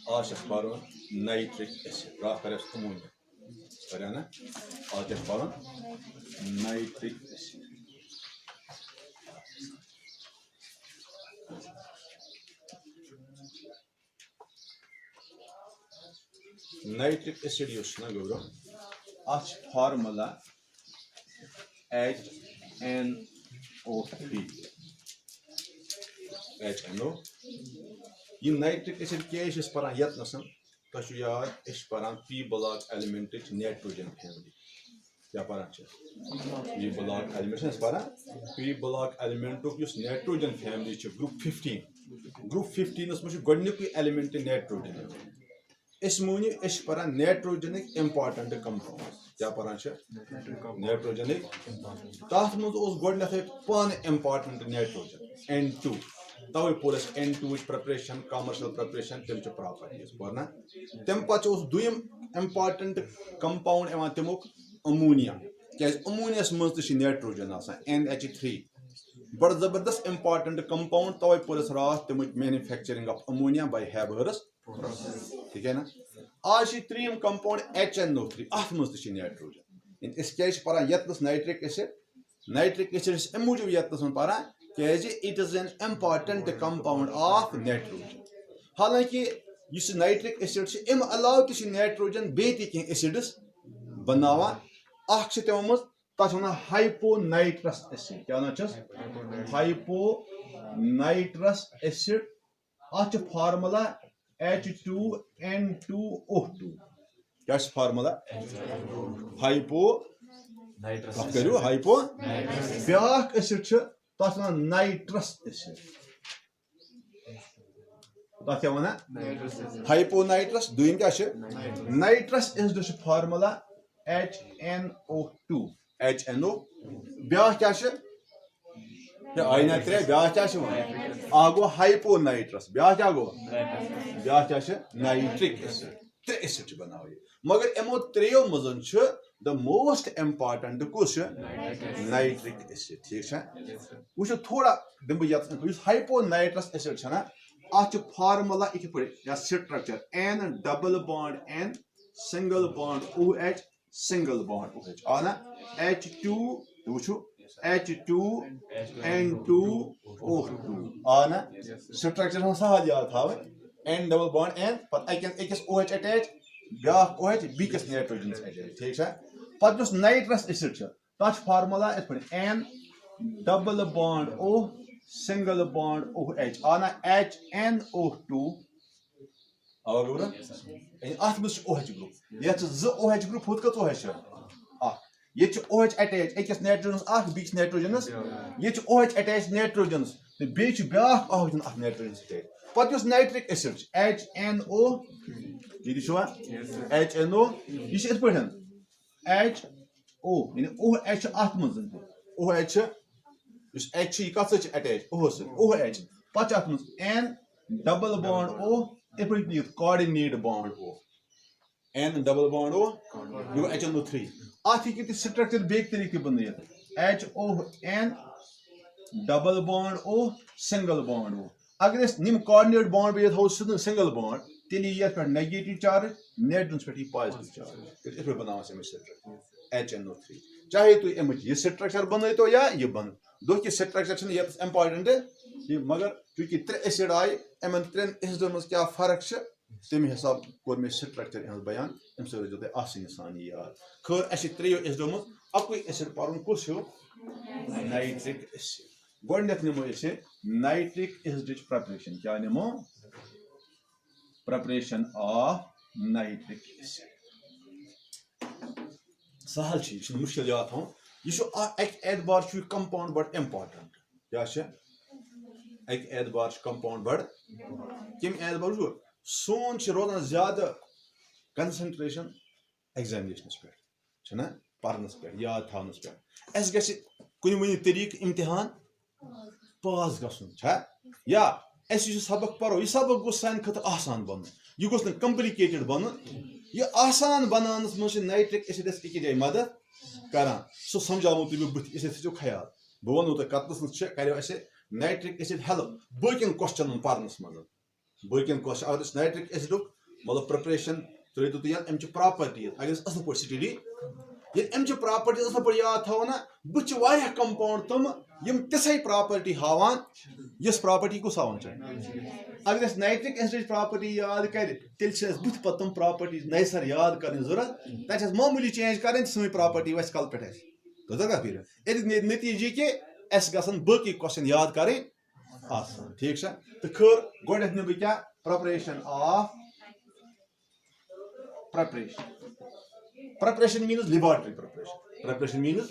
آج پرن nitric acid رات کر امونیا پڑھا نا آج پرن نائٹرک ایسڈ نائٹرک ایسڈ اس نا گبرو آج فارمولا HNO3 HNO یہ نائٹرک ایسڈ کیا پران یتنس تہ یاد پران P block element nitrogen family کیا پران پی بلاک ایلیمنٹ پران P block element nitrogen family group 15 group 15 مجھ گۄڈنیُکُے ایلیمنٹ نائٹروجن اس مونی پران نائٹروجن امپارٹنٹ کمپاؤنڈ کیا پران نائٹروجن تر مز گۄڈنیتھے پان امپارٹنٹ نائٹروجن N2 توے پور N2 پریپریشن کامرشل پریپریشن تم پراپرٹیز پورنا تم پتہ دویم امپارٹنٹ کمپاؤنڈ تمیک امونیا کیاز امونیس مز تہ نائٹروجن آسان NH3 بڑ زبردست امپارٹنٹ کمپاؤنڈ توے پور رات تمیک مینوفیکچرنگ آف امونیا بائی ہیبرس ٹھیک ہے نا آج تریم کمپاؤنڈ HNO3 ات مز تہ نائٹروجن اس کیا پران یتنس نائٹرک ایسڈ ام موجود یتنس من پران کیاز it is an important compound of nitrogen حالانکہ اس نائٹرک ایسڈ ام علاوہ تہ نائٹروجن بیٚیہِ تہِ کینٛہہ ایسڈس بناوان اکھ تمو مز تتھ ونان ہائپو نائٹرس ایسڈ کیا ونان ہائپو نائٹرس ایسڈ ات فارمولا H2N2O2 کیا فارمولا ہائپو کرو ہائپو بیاکھ ایسڈ تتھ ونان نائٹرس ایسڈ تتھ کیا ونان ہائپو نائٹرس دویم کیا نائٹرس ایسڈ فارمولا HNO2 بیاکھ کیا آئی نا ترے بیاکھ کیا گو ہائپو نائٹرس بیاکھ کیا گو بیاکھ کیا نائٹرک ایسڈ ترے ایسڈ بناو مگر امو تریو مزن دا موسٹ امپارٹنٹ کس نائٹرک ایسڈ ٹھیک وچ تھوڑا دم بہ ہائپو نائٹرس ایسڈ نا ات فارمولا یہ پہ structure N double bond N single bond OH single bond OH آنا H2 وچھو H2N2O2 آنا سٹرکچر سہل یاد تھاو N ڈبل بانڈ N پتہ اکس OH اٹیچ بیاکھ OH بیکس نائٹروجن اٹیچ ٹھیک پتہ نائٹرس ایسڈ تک فارمولا ات پہ N double bond O single bond OH آنا HNO2 ات مز OH گروپ یہ OH گروپ ہت کت OH یہ OH اٹیچ اکس نائٹروجنس بیس نائٹروجنس یہ OH اٹیچ نائٹروجنس بیچ بیاکھ آکسیجن ات نائٹروجنس اٹیچ پتہ نائٹرک ایسڈ HNO یہ HNO یہ ات پہ HO یعنی OH ات مز OH اس H یہ کت سی اٹیچ OH پتہ ات مز N ڈبل بانڈ O ات پہ coordinate bond O N double bond O HNO3 ات ہیکو سٹرکچر بیک طریقہ بنائت HON double bond O single bond O اگر اس نم کوآرڈینیٹ بانڈ پہ تھو سنگل بانڈ تیلی یہ پہ نیگیٹو چارج نائٹروجنس پہ پازیٹو چارج اس پہ بناو سٹرکچر HNO3 چاہے تھی امچ یہ سٹرکچر بنائیتو یا یہ بن دہ کہ سٹرکچر یہ امپارٹنٹ مگر چونکہ ترے ایسڈ آئی امن ترین ایسڈن مز کیا فرق تمہ حساب کور میں سٹرکچر یہ بیان ام سب روزو تہ آسانی سان یاد خیر اس تریو ایسڈو مز اکوئی ایسڈ پرن کس ہو نائٹرک ایسڈ گۄڈنیتھ نمو نائٹرک ایسڈ پریپریشن کیا نمو پریپریشن آف نائٹرک ایسڈ سہل یہ مشکل یاد تھاؤن یہ اک اعتبار کمپاؤنڈ بڑ امپارٹنٹ کیا اک اعتبار کمپاؤنڈ بڑ کم اعتبار سون روزان زیادہ کنسنٹریشن ایگزامنیشنس پہ پرنس پہ یاد تھونس پہ اس گژھِ کُنہِ وُنہِ طریقہٕ امتحان پاس گژھُن یا اس یہ سبق پرو یہ سبق گوٚژھ سانہِ خٲطرٕ آسان بنُن یہ گوٚژھ نہٕ کمپلِکیٹڈ بنُن یہ آسان بناونس منٛز چھِ نائٹرک ایسڈ اسہِ أکِس جایہِ مدد کران سُہ سمجھاوو تُہۍ بہٕ بٕتھِ اسے تھٲیزیو خیال بہٕ ونو تۄہہِ کتنس منٛز کریو اسہِ نائٹرک ایسڈ ہیلپ باقین کوسچنن پرنس منٛز باقین کوشچن اگر نائٹرک ایسڈ مطلب پریپریشن ترٛٲیِو تُہۍ یاد اَمچہِ پراپرٹیٖز اگر أسۍ اَصٕل پٲٹھۍ سٹڈی ییٚلہِ اَمچہِ پراپرٹیٖز اَصٕل پٲٹھۍ یاد تھاوو نا بہٕ چھِ واریاہ کمپاوُنٛڈ تِم یِم تِژھے پراپرٹی ہاوان یۄس پراپرٹی کُس ہاوان چھِ اگر أسۍ نائٹرک ایسڈٕچ پراپرٹی یاد کرِ تیٚلہِ چھِ اَسہِ بٕتھِ پتہٕ تِم پراپرٹیٖز نَیہِ سر یاد کرنٕچ ضوٚرتھ تَتہِ چھِ اَسہِ معموٗلی چینج کرٕنۍ تہٕ سٲنۍ پراپرٹی وَسہِ کَلہٕ پٮ۪ٹھ اَسہِ توٚتر کَتھ فِکرِ اَمیُک نیرِ نٔتیٖجہٕ یہِ کہِ اَسہِ گژھن باقٕے کوسچن یاد کرٕنۍ آسان ٹھیٖک چھا تہٕ خٲر گۄڈٕنیتھ نِمہٕ بہٕ کیاہ preparation of preparation means laboratory preparation means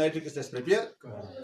nitric acid prepare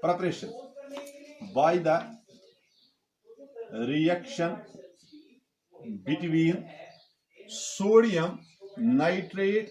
preparation by the reaction between sodium nitrate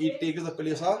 it takes the place of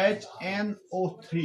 HNO3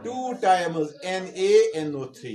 2 times NaNO3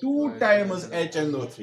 2 times HNO3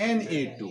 Na2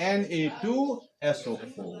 Na2SO4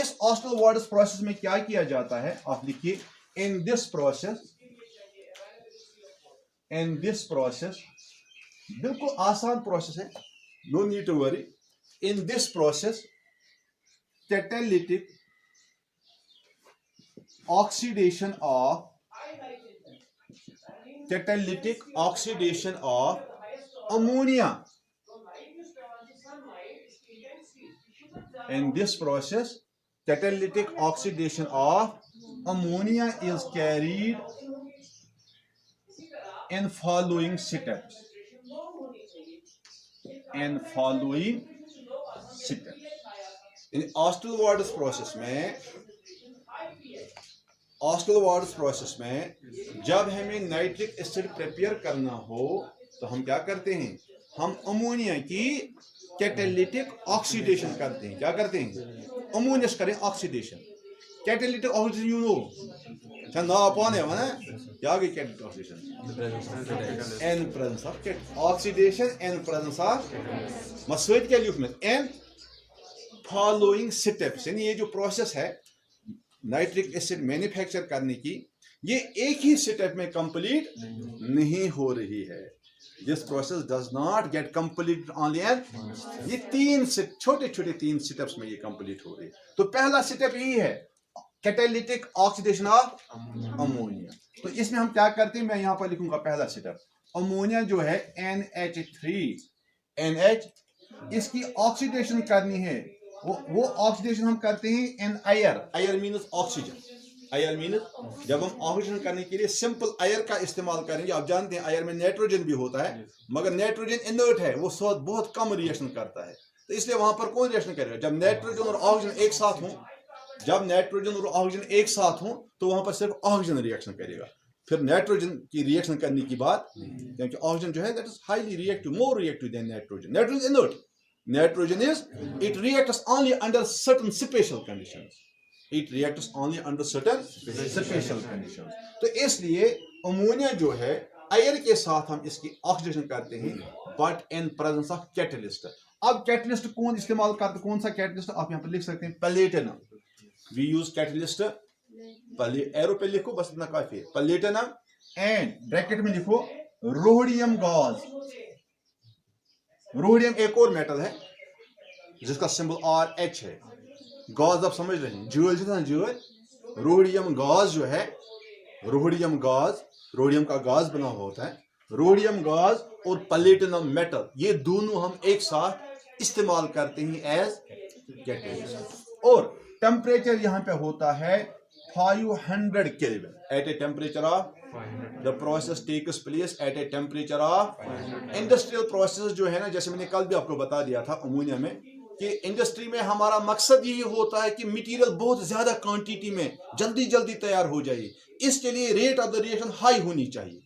us آسٹل wards process میں کیا کیا جاتا ہے آپ لکھیے in this process بالکل آسان process ہے no need to worry in this process catalytic oxidation of ammonia. In this process, catalytic oxidation of ammonia is carried in following steps. In Austin Waters process میں جب ہمیں nitric acid prepare کرنا ہو تو ہم کیا کرتے ہیں ہم امونیا کی کیٹالیٹک آکسیڈیشن کرتے ہیں. کیا کرتے ہیں امونیا کریں آکسیڈیشن. کیٹالیٹک آکسیڈیشن یو نو چھا نا پانے ونا کیا گئی catalytic oxidation in presence of oxidation in presence of مسوید کیا لکھ میں ان فالوئنگ سٹیپس. یعنی یہ جو پروسیس ہے نائٹرک ایسڈ مینوفیکچر کرنے کی یہ ایک ہی سٹیپ میں کمپلیٹ نہیں ہو رہی ہے. This process does not get complete only in یہ تین چھوٹے چھوٹے تین سٹیپس میں یہ کمپلیٹ ہو رہی ہے. تو پہلا سٹیپ یہی ہے کیٹالیٹک آکسیڈیشن آف امونیا. تو اس میں ہم کیا کرتے ہیں میں یہاں پر لکھوں گا پہلا سٹیپ امونیا جو ہے NH اس کی آکسیڈیشن کرنی ہے. وہ آکسیڈیشن ہم کرتے ہیں in air means oxygen. Air means جب ہم آکسیجن کرنے کے لیے سمپل ایئر کا استعمال کریں گے. آپ جانتے ہیں ایئر میں نائٹروجن بھی ہوتا ہے مگر نائٹروجن انرٹ ہے وہ بہت کم ریئیکشن کرتا ہے. تو اس لیے وہاں پر کون ریئیکشن کرے گا جب نائٹروجن اور آکسیجن ایک ساتھ ہوں. جب نائٹروجن اور آکسیجن ایک ساتھ ہوں تو وہاں پر صرف آکسیجن ریئیکشن کرے گا. پھر نائٹروجن کی ریئیکشن کرنے کی بات کیونکہ آکسیجن جو ہے that is highly reactive more reactive than nitrogen. Nitrogen inert. Nitrogen it reacts only under certain special conditions. It reacts only under certain special conditions. تو اس لیے امونیا جو ہے ایئر کے ساتھ ہم اس کی آکسیڈیشن کرتے ہیں but in presence of catalyst. اب کیٹلسٹ کون استعمال کرتے کون سا کیٹلسٹ آپ یہاں پر لکھ سکتے ہیں platinum. We use catalyst arrow پہ لکھو بس اتنا کافی ہے. پلیٹنم اینڈ بریکٹ میں لکھو روڈیم گاز. روڈیم ایک اور میٹل ہے جس کا سمبل RH ہے. گاز آپ سمجھ رہے ہیں جول جتنا جول. روڈیم گاز جو ہے روڈیم کا گاز بنا ہوا ہوتا ہے. روڈیم گاز اور پلیٹنم میٹل یہ دونوں ہم ایک ساتھ استعمال کرتے ہیں ایز کیٹلسٹ. اور ٹمپریچر یہاں پہ ہوتا ہے 500 kelvin at a temperature of the process takes place at a temperature of industrial processes جو ہے نا جیسے میں نے کل بھی آپ کو بتا دیا تھا امونیا میں کہ انڈسٹری میں ہمارا مقصد یہی ہوتا ہے کہ مٹیریل بہت زیادہ کوانٹیٹی میں جلدی تیار ہو جائے. اس کے لیے rate of the reaction high ہونی چاہیے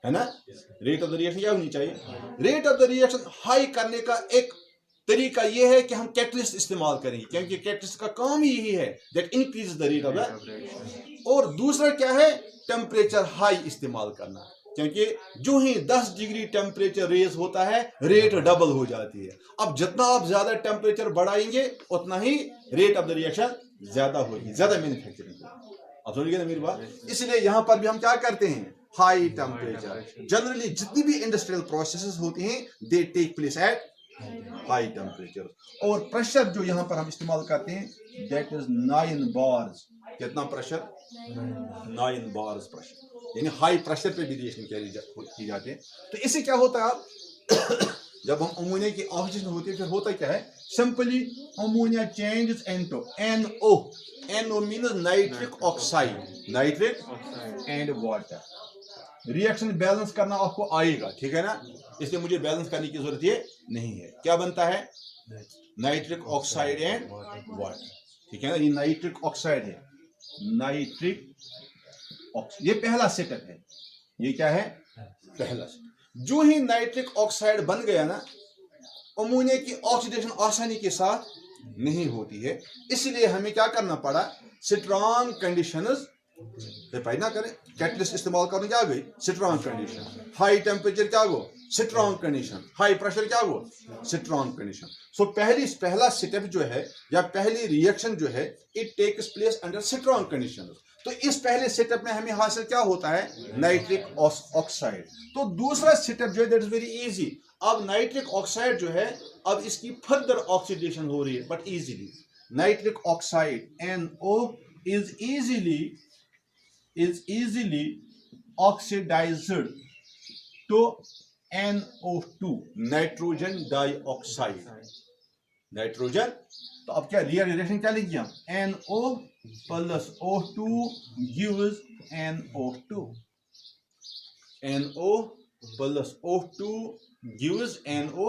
ہے نا. ریٹ آف دا ریئیکشن کیا ہونی چاہیے. Rate of the reaction high کرنے کا ایک طریقہ یہ ہے کہ ہم کیٹلسٹ استعمال کریں گے کیونکہ کیٹلسٹ کا کام یہی ہے that increase the rate of the. اور دوسرا کیا ہے ٹیمپریچر ہائی استعمال کرنا کیونکہ جو ہی 10 ڈگری ٹیمپریچر ریز ہوتا ہے ریٹ ڈبل ہو جاتی ہے. اب جتنا آپ زیادہ ٹیمپریچر بڑھائیں گے اتنا ہی ریٹ آف دا ریئیکشن زیادہ ہوگی زیادہ مینوفیکچرنگ ہوگی. اب سمجھ گئے نا میری بات. اس لیے یہاں پر بھی ہم کیا کرتے ہیں ہائی ٹیمپریچر. جنرلی جتنی بھی انڈسٹریل پروسیسز ہوتی ہیں they take place at high temperature. اور پریشر جو یہاں پر ہم استعمال کرتے ہیں دیٹ از 9 بارز. کتنا پریشر 9 بارز پریشر. یعنی ہائی پریشر پہ بھی ریئیکشن کی جاتی ہے. تو اس سے کیا ہوتا ہے جب ہم امونیا کی آکسیجن ہوتی ہے پھر ہوتا کیا ہے simply ammonia changes into NO. NO means nitric oxide. Nitric and water. Reaction balance کرنا آپ کو آئے گا ٹھیک ہے نا. اس لیے مجھے بیلنس کرنے کی ضرورت یہ نہیں ہے. کیا بنتا ہے نائٹرک آکسائڈ اینڈ واٹر. ٹھیک ہے نا. یہ نائٹرک آکسائڈ ہے. نائٹرک یہ پہلا سٹیپ ہے. یہ کیا ہے پہلا سٹیپ. جو ہی نائٹرک آکسائڈ بن گیا نا امونیا کی آکسیڈیشن آسانی کے ساتھ نہیں ہوتی ہے. اس لیے ہمیں کیا کرنا پڑا اسٹرانگ کنڈیشنز نہ کریں. کیٹلسٹ استعمال کرنے کیا گئی اسٹرانگ کنڈیشن. ہائی ٹیمپریچر کیا گو اسٹرانگ کنڈیشن. ہائی پریشر کیا ہوا؟ Strong condition. سو پہلا اسٹیپ جو ہے یا پہلی ریئیکشن جو ہے it takes place under strong condition. تو اس پہلے اسٹیپ میں ہمیں حاصل کیا ہوتا ہے؟ Nitric oxide. تو دوسرا اسٹیپ جو ہے دیٹ از ویری ایزی. اب نائٹرک آکسائڈ جو ہے اب اس کی فردر آکسیڈیشن ہو رہی ہے but easily. Nitric oxide NO is easily oxidized to NO2 nitrogen dye oxide. Nitrogen تو اب کیا ریئیکشن کیا لکھ گیا؟ NO plus O2 gives NO2. NO plus O2 gives NO.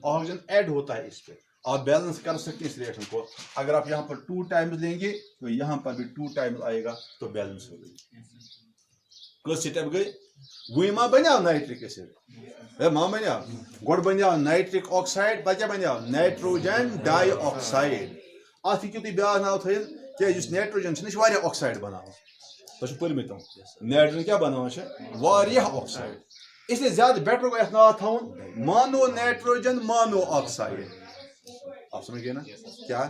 Oxygen add ہوتا ہے اس پہ. آپ بیلنس کر سکتے ہیں اس ریئیکشن کو. اگر آپ یہاں پر 2 ٹائمز لیں گے تو یہاں پر بھی 2 ٹائمز آئے گا تو بیلنس ہو گئی. کس سٹیپ گئی؟ وہی ما بنیاو نائٹرک ایسڈ ما بنیاو گوڑ بنیاو نائٹرک آکسائڈ پتہ کیا بنیاو نائٹروجن ڈائی آکسائڈ. اتھ ہیٚکِو تُہۍ بیٛاکھ ناو تھٲیِتھ کیٛازِ یُس نائٹروجن چھُ نہ یہِ چھُ واریاہ آکسایڈ بناوان. تۄہہِ چھُو پٔرمٕتۍ تِم نائٹروجن کیٛاہ بناوان چھِ؟ واریاہ آکسایڈ. اس لیے زیادٕ بیٹر گوٚو یتھ ناو تھاوُن مانو نائٹروجن مانو آکسائڈ. آپ سمجھ گئے نا کیا؟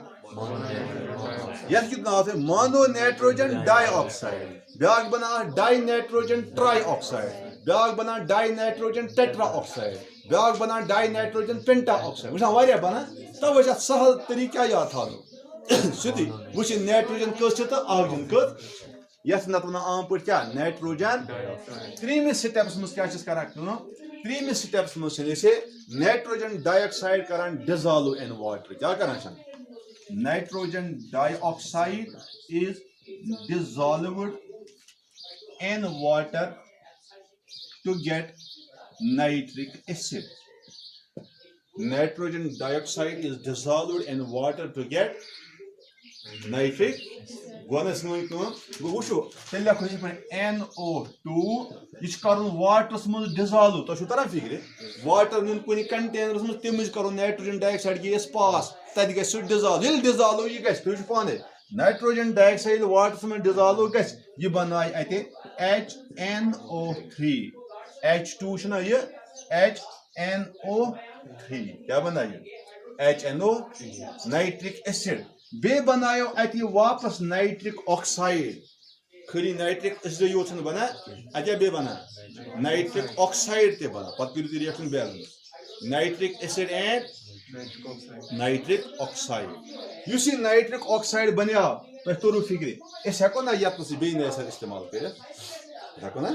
یتھ کیُتھ ناو تھٲیِو مانو نائٹروجن ڈائی آکسائڈ. بیٛاکھ بناوان ڈائی نائٹروجن ٹرائی آکسائڈ. بیٛاکھ بناوان ڈائی نائٹروجن ٹیٹرا آکسائڈ. بیٛاکھ بناوان ڈائی نائٹروجن پینٹا آکسائڈ. وٕچھان واریاہ بنان. توے چھِ اتھ سہل طریقہٕ کیٛاہ یاد تھاونُک سیودُے وٕچھ نائٹروجن کٔژ چھِ تہٕ آکسیجن کٔژ. یتھ نتہٕ ونان عام پٲٹھۍ کیٛاہ نائٹروجن. ترٛیٚیمِس سٹیپس منٛز کیٛاہ چھِس کران کٲم؟ ترٛیٚیمِس سٹیپس منٛز چھِ أسۍ نائٹروجن ڈائی آکسائڈ کران ڈِزالو ان واٹر. کیٛاہ کران چھِ؟ Nitrogen dye oxide is dissolved in water to get nitric acid. Nitrogen dioxide is dissolved in water to get nitric. گۄڈنٮ۪تھ سٲنۍ کٲم گوٚو وٕچھو تیٚلہِ لیکھو یِتھ پٲٹھۍ NO2 یہِ چھُ کرُن واٹرس منٛز ڈِزالو. تۄہہِ چھُو تران فِکرِ واٹر نیُن کُنہِ کنٹینرس منٛز تَمہِ وِزِ کرو نائٹروجن ڈائی آکسائڈ گیس پاس تتہِ گژھِ سُہ ڈِزالو. ییٚلہِ ڈِزالو یہِ گژھِ تُہۍ وٕچھِو پانے نائٹروجن ڈائی آکسائڈ ییٚلہِ واٹرس منٛز ڈِزالو گژھِ یہِ بنایہِ اَتہِ HNO3. H2 چھُنہ یہِ HNO3 کیٛاہ بنایہِ HNO نائٹرک ایسڈ. بیٚیہِ بنایو اتہِ یہِ واپس نائٹرک آکسائڈ. خٲلی نائٹرک ایسڈ یوت چھُنہٕ بنان اتہِ کیٛاہ بیٚیہِ بنان نائٹرک آکسائڈ تہِ بنان. پتہٕ کٔرِو تُہۍ reaction balance nitric acid and nitric oxide. یُس یہِ نائٹرک آکسائڈ بنیاو تۄہہِ توٚروٕ فِکرِ أسۍ ہٮ۪کو نہ یتنس بیٚیہِ نیسر استعمال کٔرِتھ. ہٮ۪کو نا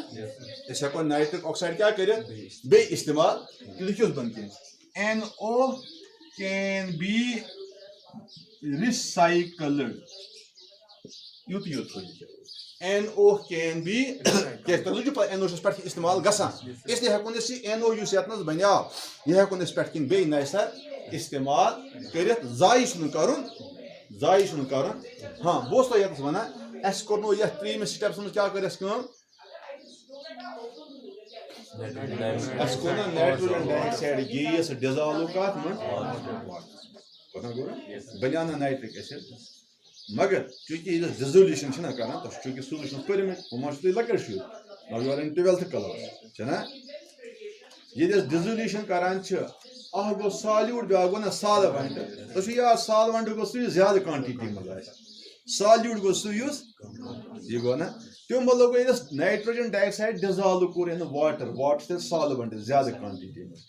أسۍ ہٮ۪کو نائٹرک آکسائڈ کیٛاہ کٔرِتھ بیٚیہِ استعمال. لیکھِوس بۄنہٕ کِنۍ NO can be recycled. یُت یوت تھٲیِو NO can be کیٛازِ تۄہہِ لٔجوٕ پتہ NO چھُس پٮ۪ٹھ استعمال گژھان. اس لیے ہٮ۪کون أسۍ یہِ NO یُس یتنس بنیاو یہِ ہٮ۪کون أسۍ پٮ۪ٹھ کِنۍ بیٚیہِ نَیہِ سر استعمال کٔرِتھ. ضایہِ چھُنہٕ کرُن ضایہِ چھُنہٕ کرُن. ہاں بہٕ اوسُس تۄہہِ یتنس ونان اَسہِ کوٚرنو یتھ ترٛیٚیمِس سٹیپس منٛز کیٛاہ کٔر اَسہِ کٲم اَسہِ کوٚر نہ نائٹروجن ڈائی آکسائڈ گیس ڈِزالو کتھ منٛز بنیاو نہ نائٹرک ایسڈ. مگر چوٗنٛکہِ ییٚلہِ أسۍ ڈِزولوٗشن چھِنہ کران تۄہہِ چھُ چوٗنٛکہِ سولوٗشن پٔرمٕتۍ ہُم ما چھِو تُہۍ لۄکٕٹۍ شُرۍ نو یوٗ آر اِن 12th کلاس چھِنہ. ییٚلہِ أسۍ ڈِزولوٗشن کران چھِ اکھ گوٚو سالوٗٹ بیٛاکھ گوٚو نہ سالوینٹ. تۄہہِ چھُو یاد سالوینٹ گوٚو سُہ یُس زیادٕ کانٹِٹی منٛز آسہِ. سالوٗٹ گوٚو سُہ یُس یہِ گوٚو نہ تَمہِ مطلب گوٚو ییٚلہِ أسۍ نائٹروجن ڈائی آکسائڈ ڈِزالو کوٚر اِن واٹر واٹر چھُ تیٚلہِ سالوینٹ زیادٕ کانٹِٹی منٛز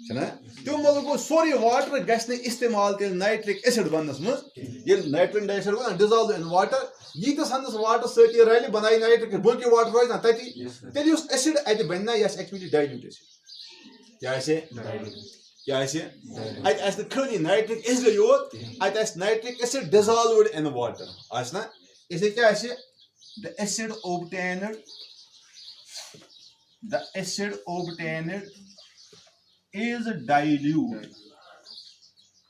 چھُنہ. تَمہِ مطلب گوٚو سورُے واٹر گژھِ نہٕ استعمال تیٚلہِ نائٹرک ایسڈ بننس منٛز. ییٚلہِ نائٹروجن ڈائی آکسائڈ گوٚو نہ ڈِزالو اِن واٹر ییٖتِس ہنس واٹر سۭتی رلہِ بنایہِ نائٹرک باقٕے واٹر روزِ نہ تتی. تیٚلہِ یُس ایسڈ اتہِ بنہِ نہ یہِ آسہِ ایکچُؤلی ڈایلیوٗٹ ایسڈ. کیٛاہ آسہِ کیٛاہ آسہِ اتہِ آسہِ نہٕ خٲلی نائٹرک ایسڈ یوت اتہِ آسہِ نائٹرک ایسڈ ڈِزالوڈ اِن واٹر آسہِ نہ. اس لیے کیٛاہ آسہِ the acid obtained is dilute.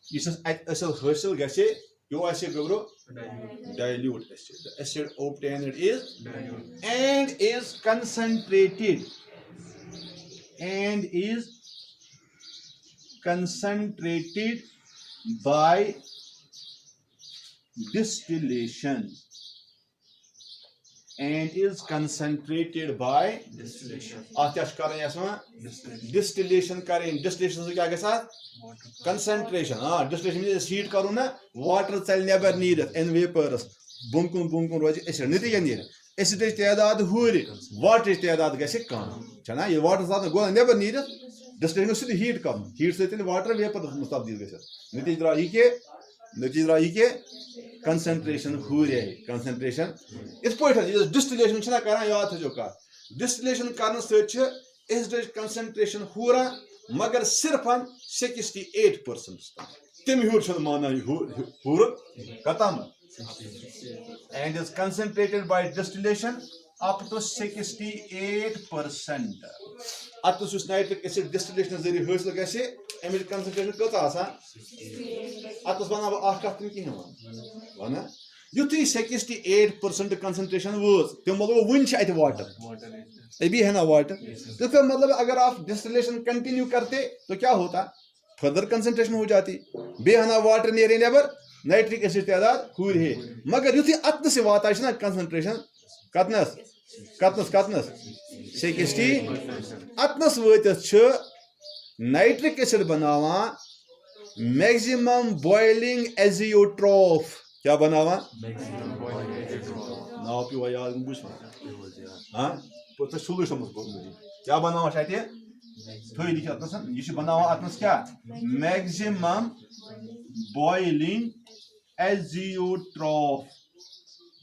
یُس اَسہِ اتہِ اصل حٲصِل گژھِ پیٚو آسہِ گوٚبرو dilute acid. The acid obtained is concentrated by distillation. and is concentrated by ات کیا کریں ڈسٹلیشن کریں ڈسٹلیشن سے کیا گژھان کنسنٹریشن ڈسٹلیشن ہیٹ کرو نا واٹر ژلہِ نیبر نیرتھ ان ویپرس بۄن کُن روزِ ایسڈ نتیجہ نیرِ ایسڈٕچ تعداد ہُرِ واٹرٕچ تعداد گژھِ کم چھنا ییٚلہِ واٹر ساتہٕ گوٚو نیبر نیرتھ ڈسٹلیشن گوٚژھ سیوٚدُے ہیٹ کرُن ہیٹ سۭتۍ واٹر ویپرس منٛز تبدیل گژھِتھ نتیجہ درٛاو یہِ کہِ کنسنٹریشن ہُرے کنسنٹریشن یِتھ پٲٹھۍ ڈسٹلیشن چھنا کران یاد تھٲیزیو کتھ ڈسٹلیشن کرنہٕ سۭتۍ چھِ ایسڈٕچ کنسنٹریشن ہُران مگر صرف 68% تم ہیوٚر چھُنہٕ مانان ہُرُن کتام and is concentrated by distillation up to 68%. اتس یُس نائٹرک ایسڈ ڈسٹلیشن ذریعہ حٲصِل گژھِ امِچ کنسنٹریشن کۭژاہ آسان اتس ونہٕ بہٕ اکھ کتھ کِہیٖنۍ ونہٕ یُتھُے 68% کنسنٹریشن وٲژ تَمیُک مطلب وُنہِ چھِ اتہِ واٹر ابھی ہے نا واٹر تو پھر مطلب اگر آپ ڈسٹلیشن کنٹینیو کرتے تو کیا ہوتا فردر کنسنٹریشن ہو جاتی بے ہنا واٹر نیرے نیبر نائٹرک ایسڈ تعداد ہُرِ ہے مگر یُتھُے اتنس واتان چھِ نا کنسنٹریشن کتنس 60 اتنس وٲتِتھ چھُ نائٹرک ایسڈ بناوان میکزِمم بوائلنگ ایزیوٹروف کیا بناوان ناو پیوا یاد بوٗزھ سولوشن کیا بناوان چھِ اتہِ تھٲے لیکھِتھ اتنس یہِ چھُ بناوان اتنس کیا maximum boiling azeotrope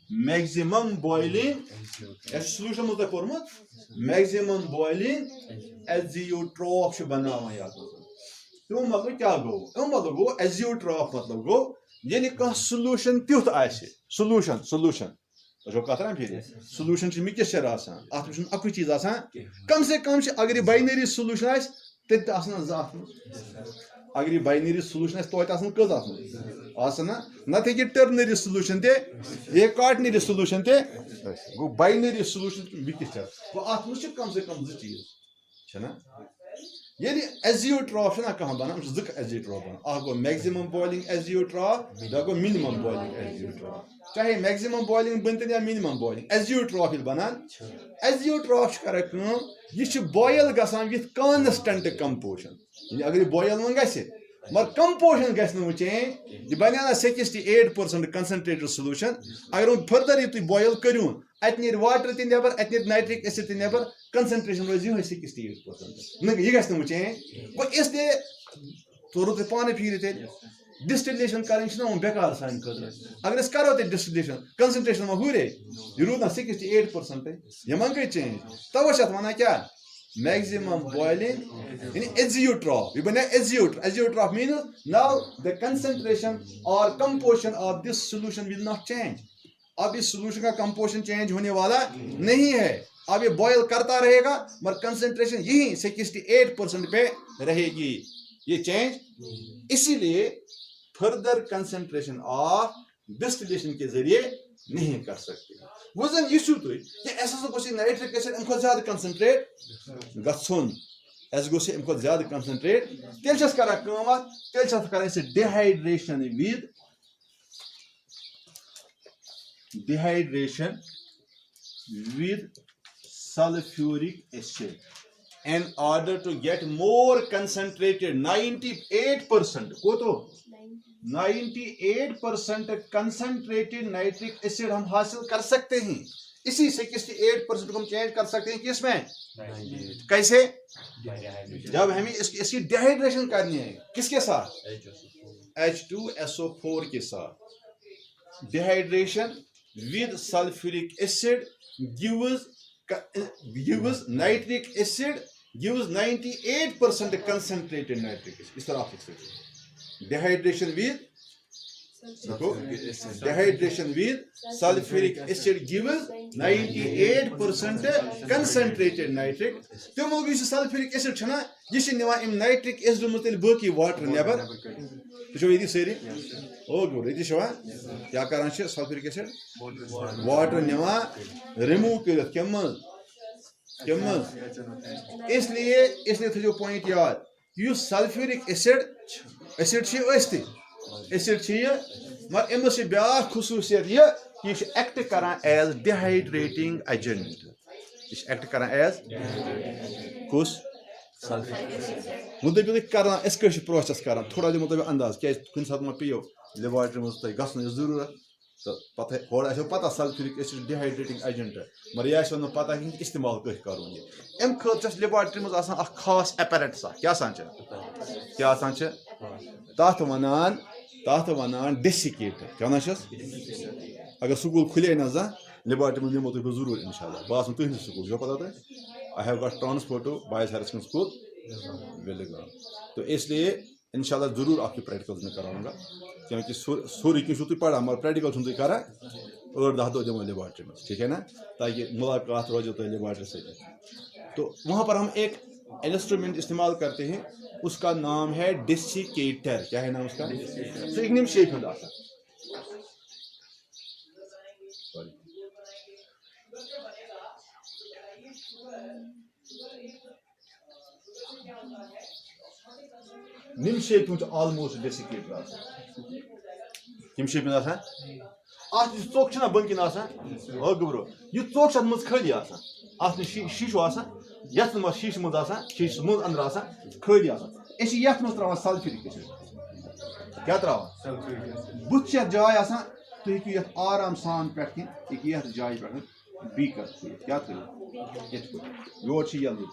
maximum boiling solution منٛز تۄہہِ پوٚرمُت میکزِمم بوائلنگ ایزیوٹروف چھُ بناوان یاد تمیُک مطلب کیا گوٚو امیُک مطلب گوٚو ایزیوٹروف مطلب گوٚو ییٚلہِ کانٛہہ سولوشن تیُتھ آسہِ سولوشن تۄہہِ چھو کتھ ران پھیرِ سولوشن چھُ مِکسچر آسان اتھ منٛز چھُنہٕ اکُے چیٖز آسان کم سے کم چھِ اگر یہِ باینری سولوشن آسہِ تیٚلہِ تہِ آسان زٕ اتھ منٛز اگر یہِ باینری سولوشن آسہِ توتہِ آسان کٔژ اتھ منٛز آسان نا نتہٕ ہیٚکہِ ٹرنری سولوشن تہِ یہِ کاٹنری سولوشن تہِ گوٚو باینری سولوشن مِکسچر گوٚو اتھ منٛز چھِ کم سے کم زٕ چیٖز چھنا ییٚلہِ ایزیوٹروف چھُنہ کانٛہہ بنان یِم چھِ زٕ ایزیوٹروف بنان اکھ گوٚو میکزِمم بوائلنگ ایزیوٹروف بیٛاکھ گوٚو مِنِمم بوائلنگ ایزیوٹروف چاہے میکزِمم بوائلنگ بنتن یا مِنِمم بوائلنگ ایزیوٹروف ییٚلہِ بنان ایزیوٹروف چھُ کران کٲم یہِ چھُ بویل گژھان وِتھ کانسٹنٹ کمپوزِشن یعنی اگر یہِ بویل وۄنۍ گژھِ مگر کمپوزِشن گژھِ نہٕ وۄنۍ چینج یہِ بنیٛاو نا 68% کنسنٹریٹڈ سولوشن اگر وۄنۍ فردر یہِ تُہۍ بویل کٔرۍہوٗن اتہِ نیرِ واٹر تہِ نیبر اتہِ نیرِ نائٹرک ایسڈ تہِ نیبر کنسنٹریشن روزِ یِہوٚے 68% نہ یہِ گژھِ نہٕ وۄنۍ چینج گوٚو اسلیے توٚرُو تۄہہِ پانہٕ فِکرِ تیٚلہِ ڈسٹلیشن کرٕنۍ چھِنہ وۄنۍ بیکار سانہِ خٲطرٕ اگر أسۍ کرو تیٚلہِ ڈسٹلیشن کنسنٹریشن ما ہُرے یہِ روٗد نا 68% یہِ ما گٔے چینج توے چھِ اتھ ونان کیٛاہ میکزِمم بوائلنگ یعنی ایزیوٹروف یہ بنے ایزیوٹروف means now the concentration or composition of this solution will not change اب اس سولوشن کا کمپوزیشن چینج ہونے والا نہیں ہے اب یہ بوائل کرتا رہے گا مگر کنسنٹریشن یہی 68% پہ رہے گی یہ چینج اسی لیے فردر کنسنٹریشن آف ڈسٹلیشن کے ذریعے نہیں کر سکتے وہ زن یہ چھو تُہۍ کہ ایسا گوٚژھ نائٹرک ایسڈ امہِ کھۄتہٕ زیادٕ کنسنٹریٹ گژھُن اَسہِ گوٚژھ امہِ کھۄتہٕ زیادٕ کنسنٹریٹ تیٚلہِ چھِ أسۍ کران کٲم اتھ تیٚلہِ چھِ اتھ کران أسۍ dehydration with sulfuric acid in order to get more concentrated 98% کوتو 98% concentrated nitric acid ہم حاصل کر سکتے ہیں اسی 68% کو ہم چینج کر سکتے ہیں کس میں کیسے جب ہمیں اس کی ڈیہائیڈریشن کرنی ہے کس کے ساتھ H2SO4 کے ساتھ dehydration with sulfuric acid gives nitric acid gives 98% concentrated nitric acid اس طرح آپ لکھ سکتے ہیں dehydration with sulfuric acid gives 98% concentrated nitric تمو یُس sulfuric acid چھنا یہ چھِ نِوان اَمہِ nitric acid منٛز تیٚلہِ باقٕے واٹر نیبر تُہۍ چھِو ییٚتی سٲری گوٚو ییٚتی چھِوا کیٛاہ کران چھِ sulfuric acid واٹر نِوان رِموٗ کٔرِتھ کمہِ منٛز اس لیے تھٲیزیو پویِنٹ یاد یُس sulfuric acid چھِ ٲسۍ تہِ ایسڈ چھِ یہِ مگر أمِس چھِ بیٛاکھ خصوٗصیت یہِ یہ ایکٹ کران ایز ڈیہائیڈریٹنگ ایجنٹ. یہ ایکٹ کران ایز کس مطلب کران اس پروسیس کران تھوڑا دمو تب انداز کیا کن سات ما پیو لیبارٹری مز تھی گھن ضرورت تو پتہ ہور آسو پتہ سلفیورک ایسڈ ڈیہائیڈریٹنگ ایجنٹ مگر یہ آسو نہٕ پتہ کہین استعمال کتھ کرون یہ ام خاطر لیبارٹری مز آسان اخ خاص ایپیرٹس کیا آسان کیا آسان تات ونان ڈیسیکیٹر کیا ونان چھس اگر سکول کھلے نا زانٛہہ لیبارٹری مز نمو تہ بہ ضرور انشاءاللہ بہ آسن تہندس سکول چھو پتہ تۄہہِ I have got transport to boys higher secondary school Vilgam تو اس لیے انشاءاللہ ضرور آپ کی پریکٹیکل میں کراؤں گا کیونکہ سوري کینٛہہ چھو تُہۍ پران مگر پریکٹیکل چھو تُہۍ کران 8-10 دۄہ دِمو لیبارٹری میں ٹھیک ہے نا تاکہ ملاقات روزے تۄہہِ لیبارٹری سۭتۍ تو وہاں پر ہم ایک انسٹرومنٹ استعمال کرتے ہیں اس کا نام ہے ڈیسیکیٹر. کیا ہے نام اس کا؟ سو ایک نیم شیپ ہند آسان نیم شیپ ہند آلموسٹ ڈیسیکیٹر آسان کم شیپ ہند آسان ات ژوٚک چھنا بۄن کِنۍ آسان گوٚبرو یہ ژوٚک چھِ اتھ منٛز خٲلی آسان اتھ شیٖشہٕ آسان یتھ منٛز شیٖشہٕ منٛز آسان شیٖشہٕ منٛز أنٛدرٕ آسان خٲلی آسان أسۍ چھِ یتھ منٛز تراوان سلفیورک ایسڈ کیٛاہ تراوان بُتھِ چھِ یتھ جاے آسان تُہۍ ہیٚکِو یتھ آرام سان پٮ۪ٹھ کِنۍ ہیٚکِو یتھ جایہِ پٮ۪ٹھ بیٖکر تھٲیِتھ کیٛاہ تھٲیِتھ یِتھ پٲٹھۍ یور چھِ یَلہٕ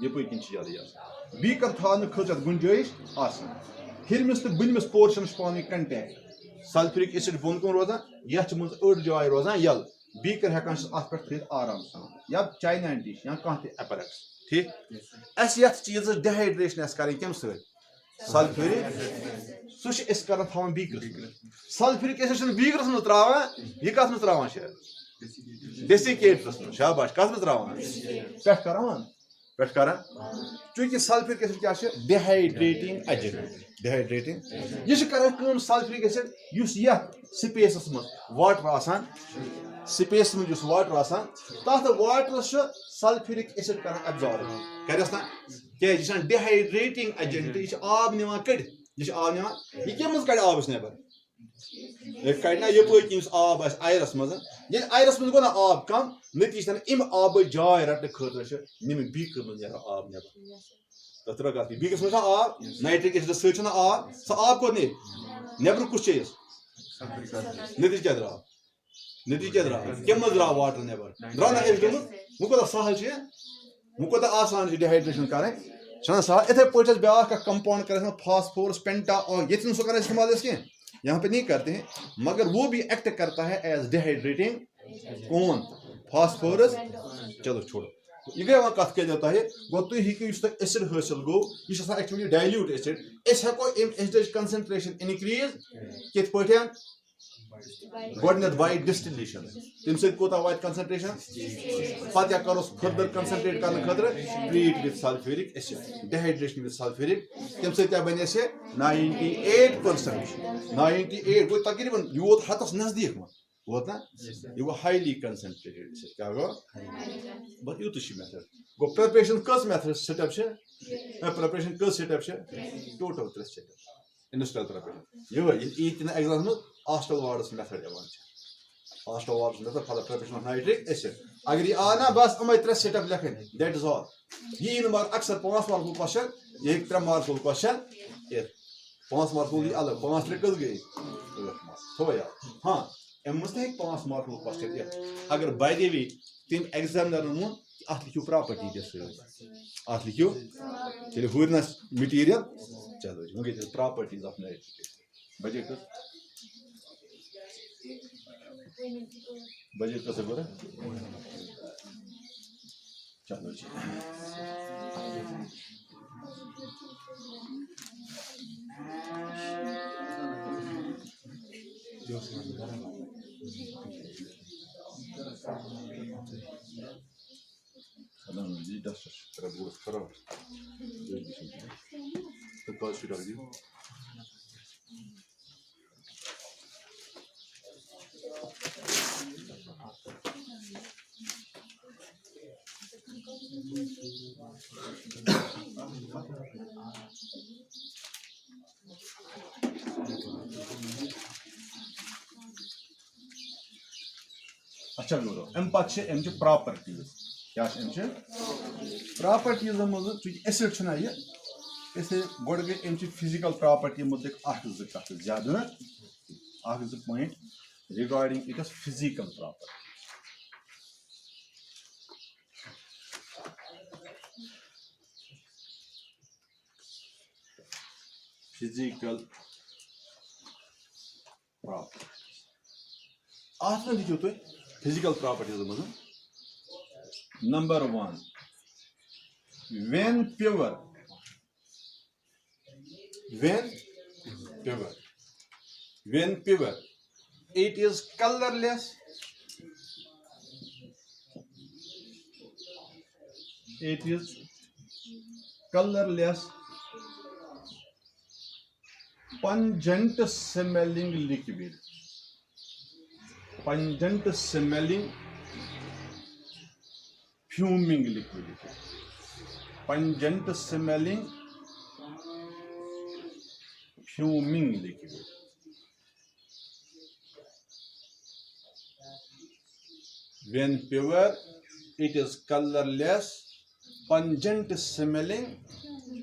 یپٲرۍ کِنۍ چھِ یَلہٕ آسان بیٖکر تھاونہٕ خٲطرٕ چھِ گُنجٲیش آسان ہیٚرمِس تہٕ بٔنمِس پورشنس چھِ پانہٕ ؤنۍ کنٹیکٹ سلفیورک ایسڈ بۄن کُن روزان یتھ چھِ منٛز أڑ جاے روزان یَلہٕ بیٖکر ہٮ۪کان چھِس اتھ پٮ۪ٹھ تھٲیِتھ آرام سان یا چاینا ڈِش یا کانٛہہ تہِ ایپیرٹس ٹھیٖک اَسہِ یتھ چیٖزس ڈِہایڈریشن آسہِ کَرٕنۍ کمہِ سۭتۍ سلفیورک سُہ چھِ أسۍ کران تھاوان بیٖکرس سلفیورک ایسڈ چھِنہٕ بیٖکرس منٛز تراوان یہِ کتھ منٛز تراوان چھِ ڈیسیکیٹرس منٛز شاباش کتھ منٛز تراوان پٮ۪ٹھ کران پٮ۪ٹھ کران چوٗنٛکہِ سلفیورک ایسڈ کیٛاہ چھِ ڈِہایڈریٹنگ ایجنٹ ڈِہایڈریٹنگ یہ چھِ کران کٲم سلفیورک ایسڈ یُس یتھ سپیسس منٛز واٹر آسان سپیس منٛز یُس واٹر آسان تتھ واٹرس چھُ سلفیورک ایسڈ کران ایبزارب کرٮ۪س نا کیٛازِ یہِ چھُ ڈِہایڈریٹنگ ایجنٹ یہِ چھُ آب نِوان کٔڑِتھ یہِ چھُ آب نِوان یہِ کمہِ منٛز کڑِ آبس نٮ۪بر یہِ کڑِ نا یپٲرۍ کِنۍ یُس آب آسہِ آیرس منٛز ییٚلہِ آیرس منٛز گوٚو نا آب کم نتیجہ امہِ آبٕچ جاے رٹنہٕ خٲطرٕ چھِ ییٚمہِ بیٖکر منٛز نیران آب نٮ۪بر تتھ ترٛٲو کتھ بیٖکرس منٛز چھُنہ آب نایٹرک ایسڈس سۭتۍ چھُنہ آب سُہ آب کوٚت نیرِ نٮ۪برٕ کُس چیٖز نتیجہ کیٛاہ درٛاو نتیجہ کیٛاہ درٛاو کمہِ منٛز درٛاو واٹر نٮ۪بر درٛاو نا ایسڈ منٛز وۄنۍ کوٗتاہ سہل چھُ وۄنۍ کوٗتاہ آسان چھُ ڈِہایڈریشن کَرٕنۍ چھُنہ سہل یِتھے پٲٹھۍ چھِ اَسہِ بیٛاکھ اکھ کمپاوُنٛڈ کران فاسفورس پینٹا ییٚتہِ چھِنہٕ سُہ کران استعمال أسۍ کینٛہہ یہاں پہ نہیں کرتے ہیں مگر وہ بھی ایکٹ کرتا ہے ایز ڈیہائیڈریٹنگ کون فاسفورس چلو چھوڑو یہ گئی وۄنۍ کتھ کٔرِتھ تۄہہِ گوٚو تُہۍ ہیٚکِو یُس تۄہہِ ایسڈ حٲصِل گوٚو یہِ چھُ آسان ایکچُؤلی ڈایلیوٗٹ ایسڈ أسۍ ہٮ۪کو امہِ ایسڈٕچ کنسنٹریشن انکریٖز کِتھ پٲٹھۍ گۄڈٕنیتھ باے ڈسٹلیشن تمہِ سۭتۍ کوٗتاہ واتہِ کنسنٹریشن پتہٕ کیٛاہ کروس فٔردر کنسنٹریٹ کرنہٕ خٲطرٕ ٹریٖٹ وِتھ سلفیورک ایسڈ ڈِہایڈریشن وِتھ سلفیورک تمہِ سۭتۍ کیٛاہ بنہِ اَسہِ 98% 98 گوٚو تقریٖباً یہِ ووت ہتس نزدیٖک ووت نا یہِ گوٚو ہایلی کنسنٹریٹڈ ایسڈ کیٛاہ گوٚو بس یوٗتُے چھُ میتھڈ گوٚو پریپریشن کٔژ میتھڈ سٹیپ چھِ پریپریشن کٔژ سٹیپ چھِ ٹوٹل 3 سٹیپ انسٹال پریپریشن یِہوے ییٚلہِ یی تہِ نہٕ ایگزامس منٛز ہاسٹل واڈس میتھڈ یِوان چھِ Ostwald's method for preparation of nitric acid اگر یہِ آو نا بس یِمے 3 سٹیپ لیکھٕنۍ دیٹ از آل یہِ یی نہٕ مگر اکثر 5 مارکُک کوسچن یہِ ہیٚکہِ 3 مارکُک کوسچن یِتھ 5 مارکُک یی الگ 5 3 کٔژ گٔے 8 مارک تھوٚو یاد ہاں امہِ منٛز تہِ ہیٚکہِ 5 مارکُک کوسچن یِتھ اگر باے دِ وے تٔمۍ ایگزامنرن ووٚن اتھ لیکھِو پراپرٹی تہِ سۭتۍ اتھ لیکھِو تیٚلہِ ہُرِ نہ مٹیٖریل چلو وۄنۍ گٔے تیٚلہِ پراپرٹیٖز آف نایٹرک بجے کٔژ بجے کٔژ ہے بولا چلو جی جی ڈسٹر بوس خراب تو کال شروع کر دی اچھا گورو ام پتہ امچ پراپرٹیز کیا امچ پراپرٹیز مز ایسڈ چھنا یہ اسے گوڑ گئی امچ فزیکل پراپرٹی متعلق اخ زٕ کتھ زیادہ نا اخ زٕ point regarding its physical property. Physical properties. After the physical properties of the number one, when pure, it is colorless. It is colorless. Pungent smelling liquid. Pungent smelling fuming liquid. Pungent smelling fuming liquid. When pure, it is colorless, pungent smelling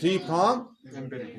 free from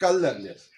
colorless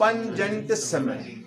pungent smell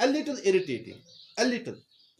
a little irritating a little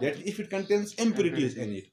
that if it contains impurities in it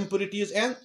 impurities and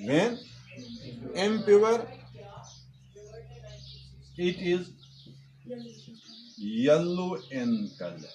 when impure it is yellow in color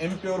impure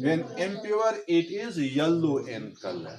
when impure it is yellow in color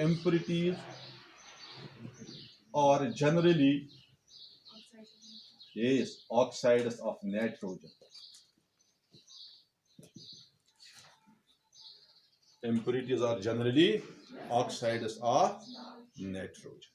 impurities or generally yes oxides of nitrogen impurities are generally oxides of nitrogen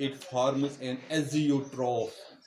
it forms an azeotrope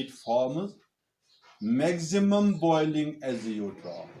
it forms maximum boiling azeotrope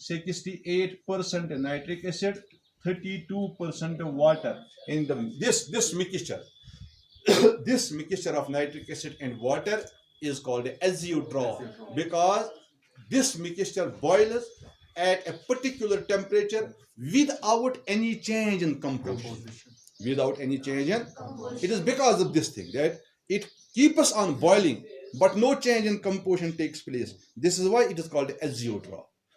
68% nitric acid, 32% water in this mixture. This mixture of nitric acid and water is called azeotrope because this mixture boils at a particular temperature without any change in composition. Without any change in it is because of this thing that it keeps on boiling but no change in composition takes place. This is why it is called azeotrope.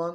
1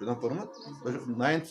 9th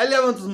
11th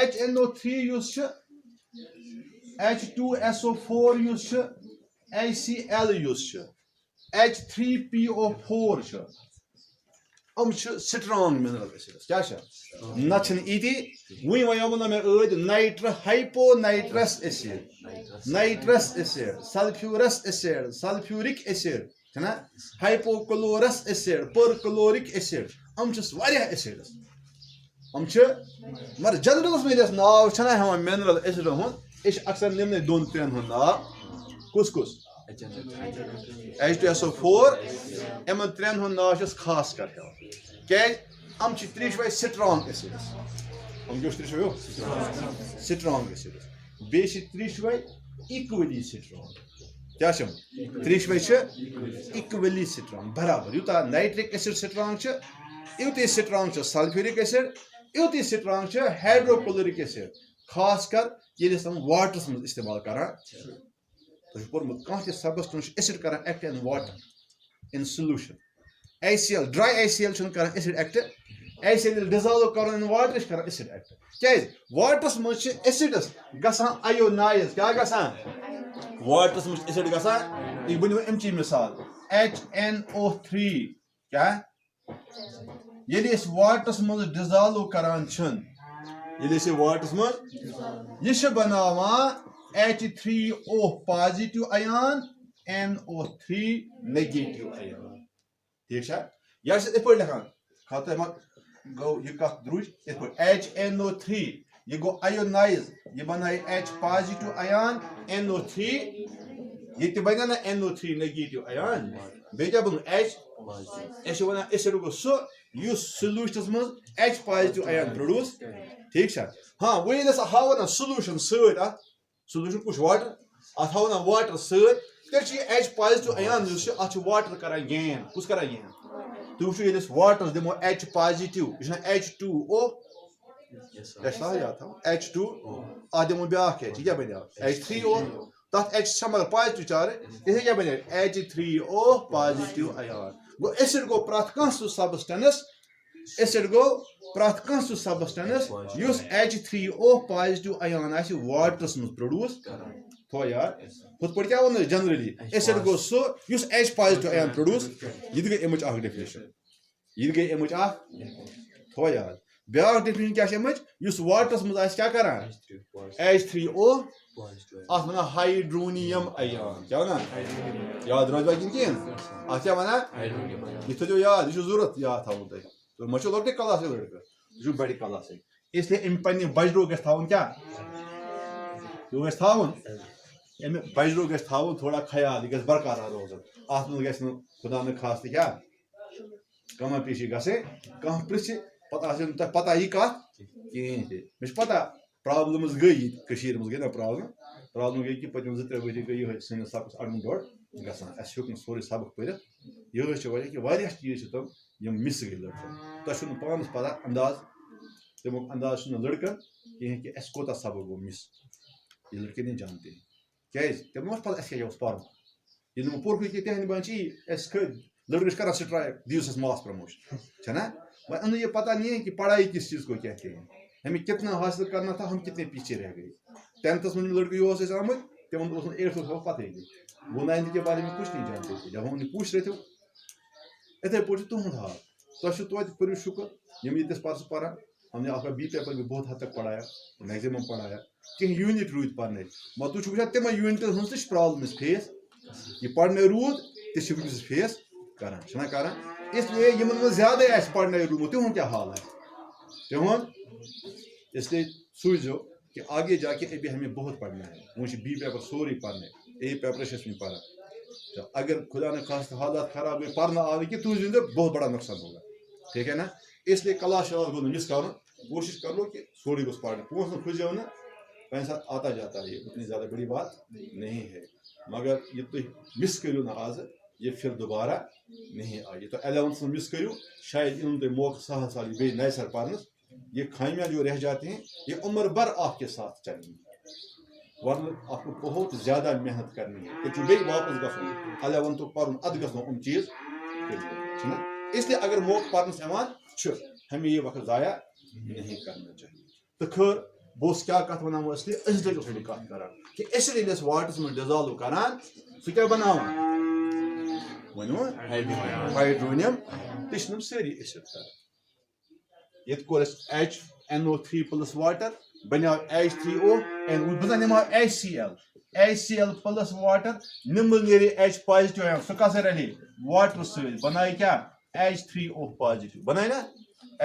HNO3 H2SO4 یُس چھُ ACL یُس چھُ H3PO4 چھُ یِم چھِ strong mineral acids کیٛاہ چھِ نہ چھِنہٕ یِتی وٕنۍ وَنیومو نہ مےٚ ٲدۍ hyponitrous acid nitrous acid sulphurous acid sulphuric acid چھُنہ ہایپوکلورس ایسڈ پٔرکلورک ایسڈ یِم چھِ واریاہ ایسڈس یِم چھِ مگر جنرلس منٛز یۄس ناو چھنہ ہٮ۪وان مِنرل ایسڈن ہُنٛد یہِ چھِ اکثر نِمنے دۄن ترٛٮ۪ن ہُنٛد ناو کُس کُس H2SO4 یِمن ترٛٮ۪ن ہُنٛد ناو چھس خاص کر ہٮ۪وان کیٛازِ یِم چھِ ترٛیشوے سٹرانگ ایسڈس یِم کیٛاہ چھِ ترٛیشوے سٹرانگ ایسڈس بیٚیہِ چھِ ترٛیشوے اِکولی سٹرانگ کیٛاہ چھِ یِم ترٛیشوے چھِ اِکولی سٹرانگ برابر یوٗتاہ نایٹرک ایسڈ سٹرانگ چھِ یوٗتاہ سٹرانگ چھِ سلفیورک ایسڈ یوٗتاہ سٹرانگ چھِ ہایڈروکلورک ایسڈ خاص کر ییٚلہِ أسۍ تِم واٹرس منٛز استعمال کران تۄہہِ چھُ پوٚرمُت کانٛہہ تہِ سبسٹنس چھُ ایسڈ کران act in water in solution ACL dry ACL چھُنہٕ کران acid act ACL ییٚلہِ ڈِزالو کرُن in water چھِ کران acid act کیٛازِ واٹرس منٛز چھِ ایسڈس گژھان آیونایز کیٛاہ گژھان واٹرس منٛز چھِ ایسڈ گژھان یہِ بہٕ نِمہٕ اَمچی مِثال HNO3 کیٛاہ ییٚلہِ أسۍ واٹرس منٛز ڈِزالو کران چھِنہٕ ییٚلہِ أسۍ یہِ واٹرس منٛز یہِ چھِ بناوان H3O پازِٹِو اَیان NO3 نیگیٹِو اَیان ٹھیٖک چھا یہِ چھِ یِتھ پٲٹھۍ لیکھان خاطر تۄہہِ ما گوٚو یہِ کتھ درٛوج یِتھ پٲٹھۍ HNO3 یہِ گوٚو آیونایز یہِ بنایہِ H پازِٹِو اَیان NO3 ییٚتہِ بنہِ نہ NO3 نیگیٹِو اَیان بیٚیہِ کیٛاہ بنوٕ H أسۍ چھِ وَنان ایسڈ گوٚو سُہ یُس سولوٗشنس منٛز H پازِٹِو اَیان پروڈیوٗس ٹھیٖک چھا ہاں وۄنۍ ییٚلہِ أسۍ ہاوو نہ سولوٗشن سۭتۍ اَتھ سولوٗشن کُس چھُ واٹر اَتھ ہاوو نہ واٹر سۭتۍ تیٚلہِ چھُ یہِ H پازِٹِو اَیان یُس چھُ اَتھ چھُ واٹر کران گین کُس کران گین تُہۍ وٕچھِو ییٚلہِ أسۍ واٹرس دِمو H پازِٹِو یہِ چھُنہ H2O یاد تھاوُن H2 اَتھ دِمو بیاکھ H یہِ کیٛاہ بنیو H3O تَتھ H چھےٚ مگر پازِٹِو چارٕج یِتھٕے کیٛاہ بنے H3O پازِٹِو اَیان گوٚو ایسڈ گوٚو پرٛٮ۪تھ کانٛہہ سُہ سبسٹنس ایسڈ گوٚو پرٛٮ۪تھ کانٛہہ سُہ سبسٹنس یُس H3O پازِٹِو اَیان آسہِ واٹرس منٛز پروڈیوٗس تھوٚو یاد ہُتھ پٲٹھۍ کیٛاہ ووٚن أسۍ جنرلی ایسڈ گوٚو سُہ یُس H پازِٹِو اَیان پروڈیوٗس یہِ تہِ گٔے اَمِچ اکھ ڈیفِنیشن یہِ تہِ گٔے اَمِچ اکھ تھوٚو یاد بیاکھ ڈیفِنیشن کیٛاہ چھِ اَمِچ یُس واٹرس منٛز آسہِ کیٛاہ کران H3O اَتھ وَنان ہایڈرونِیم اَیان کیٛاہ وَنان یاد روزِ کِنہٕ کِہیٖنۍ اَتھ کیٛاہ وَنان یہِ تھٲیزیو یاد یہِ چھُ ضوٚرتھ یاد تھاوُن تۄہہِ تُہۍ ما چھِو لۄکٹہِ کلاسٕکۍ لٔڑکہٕ یہِ چھُ بَڑِ کلاسٕکۍ اسلیے أمۍ پننہِ بجرُک گژھِ تھاوُن کیٛاہ یہِ گژھِ تھاوُن أمہِ بجرُک گژھِ تھاوُن تھوڑا خیال یہِ گژھِ برقرار روزُن اَتھ منٛز گژھِ نہٕ خُدا نہٕ خاستہٕ کیٛاہ کما پیٖشی گژھٕنۍ کانٛہہ پرٛژھِ پتہٕ آسہِ نہٕ تۄہہِ پتہ یہِ کتھ کِہیٖنۍ تہِ مےٚ چھِ پتہ پرابلمٕز گٔے ییٚتہِ کٔشیٖرِ منٛز گٔے نہ پرابلم گٔے کہِ پٔتِم 2-3 ؤری گٔے یِہوے سٲنِس سبقس اَڑُن ڈۄڑ گژھان اَسہِ ہیوٚک نہٕ سورُے سبق پٔرِتھ یِہوے چھِ وجہ کہِ واریاہ چیٖز چھِ تِم یِم مِس گٔے لٔڑکَن تۄہہِ چھُو نہٕ پانَس پتہ انداز تمیُک انداز چھُنہٕ لٔڑکَن کِہیٖنۍ کہِ اَسہِ کوتاہ سبق گوٚو مِس یہِ لٔڑکے نہیں جانتے کیٛازِ تِمن اوس پتہ اَسہِ کیٛاہ اوس پَرُن ییٚلہِ نہٕ پوٚرکھٕے کینٛہہ تِہنٛدِ بانہٕ چھِ یی اَسہِ کھٔتۍ لٔڑکہٕ چھِ کران سٹرایک دِیِو سَس ماس پرموشن چھےٚ نہ وۄنۍ اَن یہ پتہ نہیں ہے کہ پڑھائی کس چیز کو کہتے ہیں ہمیں کتنا حاصل کرنا تھا ہم کتنے پیچھے رہ گئے 10th منٛز لڑکہٕ یور ٲسۍ آمٕتۍ تِمن اوس نہٕ 8th تھوٚو پتہٕے گٔے وہ 9th کے بارے میں کچھ نہیں جانتے تھے جب ہم انہیں پوچھ رہے تھے یِتھٕے پٲٹھۍ چھُ تُہُنٛد حال تۄہہِ چھُو توتہِ پٔرِو شُکر یِم ییٚتِس پرسہٕ پران ہم نے آپ کا بی پیپر بھی بہت حد تک پڑھایا میکزِمم پڑھایا کینٛہہ یوٗنِٹ روٗدۍ پرنے مگر تُہۍ چھِو وٕچھان تِمن یوٗنٹن ہٕنٛز تہِ چھِ پرابلم أسۍ فیس یہِ پرنے روٗد تہِ چھِ وٕنکیٚس فیس کران چھِنہ کران اسلیے یِمن منٛز زیادے آسہِ پرنے روٗدمُت تِہُنٛد کیٛاہ حال آسہِ تِہُنٛد اسلیے سوٗنٛچزیو کہ آگے جا کے ابھی ہمیں بہت پڑھنا ہے وۄنۍ چھِ بی پیپر سورُے پرنے اے پیپرس چھِ أسۍ وٕنہِ پران تو اگر خدا نہ خاصہ حالات خراب گٔے پرنہٕ آو نہٕ کینٛہہ تُہۍ زِندٕ بہت بڑا نۄقصان ہوگا ٹھیٖک ہے نا اسلیے کلاس شلاس گوٚو نہٕ مِس کرُن کوشش کرو کہ سورُے گوٚژھ پرنہٕ پونٛسہٕ کھوٗزیو نہٕ وۄنۍ ساتہٕ آتا جاتا ہے اتنی زیادہ بڑی بات نہیں ہے مگر یہ تُہۍ مِس کٔرِو نہٕ آزٕ یہ پھر دوبارہ نہیں آئے یہ تو 11th میں مس کریو شاید ان تم موقع سہل سال یہ نئے سر پڑھنس یہ خامیاں جو رہ جاتی ہیں یہ عمر بھر آپ کے ساتھ چلیں گی ورنہ آپ کو بہت زیادہ محنت کرنی ہے کہ بیٚیہِ واپس گژھُن 11th پرُن ادٕ گژھنو یِم چیٖز چھُنہ اس لیے اگر موقع پرنس یِوان چھُ ہمیں یہ وقت ضائع نہیں کرنا چاہیے تو خٲر بہت کیا کت ونان موسٹلی ایسڈک اس کت کران کہ ایسڈ ییٚلہِ أسۍ واٹرس منٛز ڈِزالو کران سُہ کیٛاہ بناوان ؤنِو ہایڈرونیم تہِ چھِ نۄم سٲری ایسڈ کران ییٚتہِ کوٚر اَسہِ HNO3+ واٹر بنیٛاو H3O بہٕ زن نِمہٕ ہا HCl پلس واٹر نِمبل نیرِ H پازٹو سُہ کس رلہِ واٹر سۭتۍ بنایہِ کیٛاہ H3O پازٹو بنایہِ نا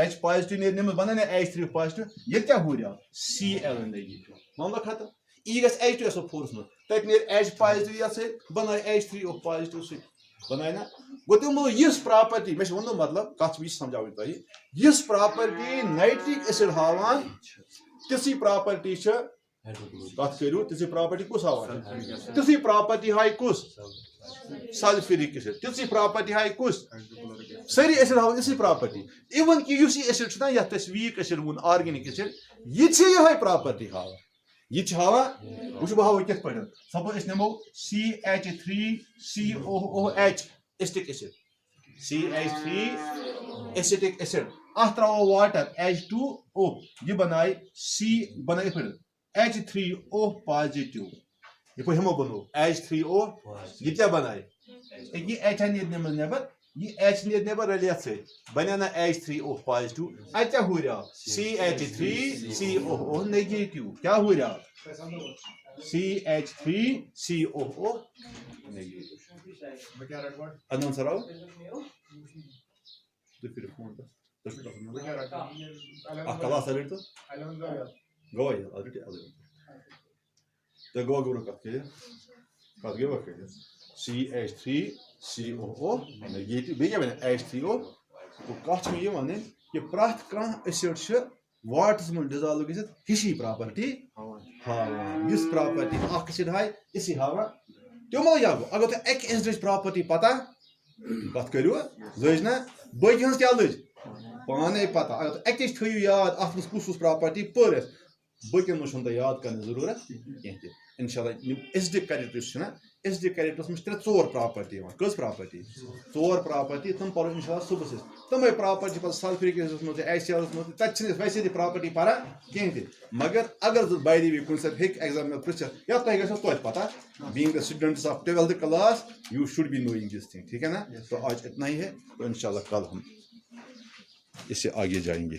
H پازٹو نیرِ نِمبل بنایہِ نا H3O پازٹو ییٚتہِ کیٛاہ ہُریو Cl نیگیٹو معاملہٕ ختم یی گژھِ H2SO4 منٛز تتہِ نیرِ H پازٹو یتھ سۭتۍ بنایہِ H3O پازٹو سۭتۍ بنایہِ نا گوٚو تِمو یِژھ پراپرٹی مےٚ چھُ ووٚنمُت مطلب کتھ چھِ سمجھاوٕنۍ تۄہہِ یِژھ پراپرٹی نایٹرک ایسڈ ہاوان تِژھٕے پراپرٹی چھِ کتھ کٔرِو تِژھٕے پراپرٹی کُس ہاوان تِژھٕے پراپرٹی ہایہِ کُس سلفیورک ایسڈ تِژھٕے پراپرٹی ہایہِ کُس سٲری ایسڈ ہاوان یِژھٕے پراپرٹی اِون کہِ یُس یہِ ایسڈ چھُ نا یتھ أسۍ ویٖک ایسڈ ووٚن آرگینک ایسڈ یہِ تہِ چھِ یِہے پراپرٹی ہاوان یہ ہاوان وچھو بہٕ ہاوو کِتھ پٲٹھۍ سپوز أسۍ نِمو CH3COOH acetic acid CH3 acetic acid اتھ تراوو واٹر H2O یہ بنایہِ بنایہِ یِتھ پٲٹھۍ H3O پازٹو یِتھ پٲٹھۍ ہمو بنوو H3O یہ کیٛاہ بنایہِ یہ H نیرِ نِمبل نیبر یہ H نیرِ نیبر رلہِ یتھ سۭتۍ بنیٛاو نا H3O پازٹو اتہِ کیٛاہ ہُریو CH3COO نیگیٹو کیٛاہ ہُریو CH3COO نیگیٹو انان سر آو تُہۍ کٔرِو فون اکھ کلاس رٔٹۍ تو گوٚوا یہِ رٔٹِو تۄہہِ گوٚوا برونٛہہ کتھ کٔرِتھ کتھ گٔیوا کٔرِتھ CH3COO نیگیٹو بیٚیہِ کیٛاہ بنیٛاو H3O گوٚو کتھ چھِ مےٚ یہِ وَنٕنۍ کہِ پرٛٮ۪تھ کانٛہہ ایسڈ چھِ واٹرس منٛز ڈِزالو گٔژھِتھ ہِشی پراپرٹی ہاوان یُس پراپرٹی اکھ ایسڈ ہایہِ یِژھٕے ہاوان تِمو کیٛاہ گوٚو اگر تۄہہِ اکہِ ایسڈٕچ پراپرٹی پتہ کتھ کٔرِو لٔج نا باقٕے ہٕنٛز کیٛاہ لٔج پانے پتہ اگر تُہۍ اکِچ تھٲیِو یاد اتھ منٛز کُس پراپرٹی پٔر اَسہِ باقین منٛز چھُنہٕ تۄہہِ یاد کرنٕچ ضروٗرت کینٛہہ تہِ انشاء اللہ یِم ایسڈک کریکٹر یُس چھُنہ ایسڈک کریکٹرس منٛز چھِ 3-4 پراپرٹی یِوان کٔژ پراپرٹی 4 پراپرٹی تِم پرو انشاء اللہ صبحس أسۍ تِمے پراپرٹی پتہٕ سلفیورک ایسڈس منٛز تہِ HCl منٛز تہِ تتہِ چھِنہٕ أسۍ ویسے تہِ پراپرٹی پران کینٛہہ تہِ مگر اگر باے دی وے کُنہِ ساتہٕ ہیٚکہِ ایگزامنر پرژھِتھ یا تۄہہِ گژھِو توتہِ پتہ being the students of 12th class you should be knowing this thing ٹھیک ہے نا تو آج اتنا ہی ہے تو انشاء اللہ کل ہم اس سے آگے جائیں گے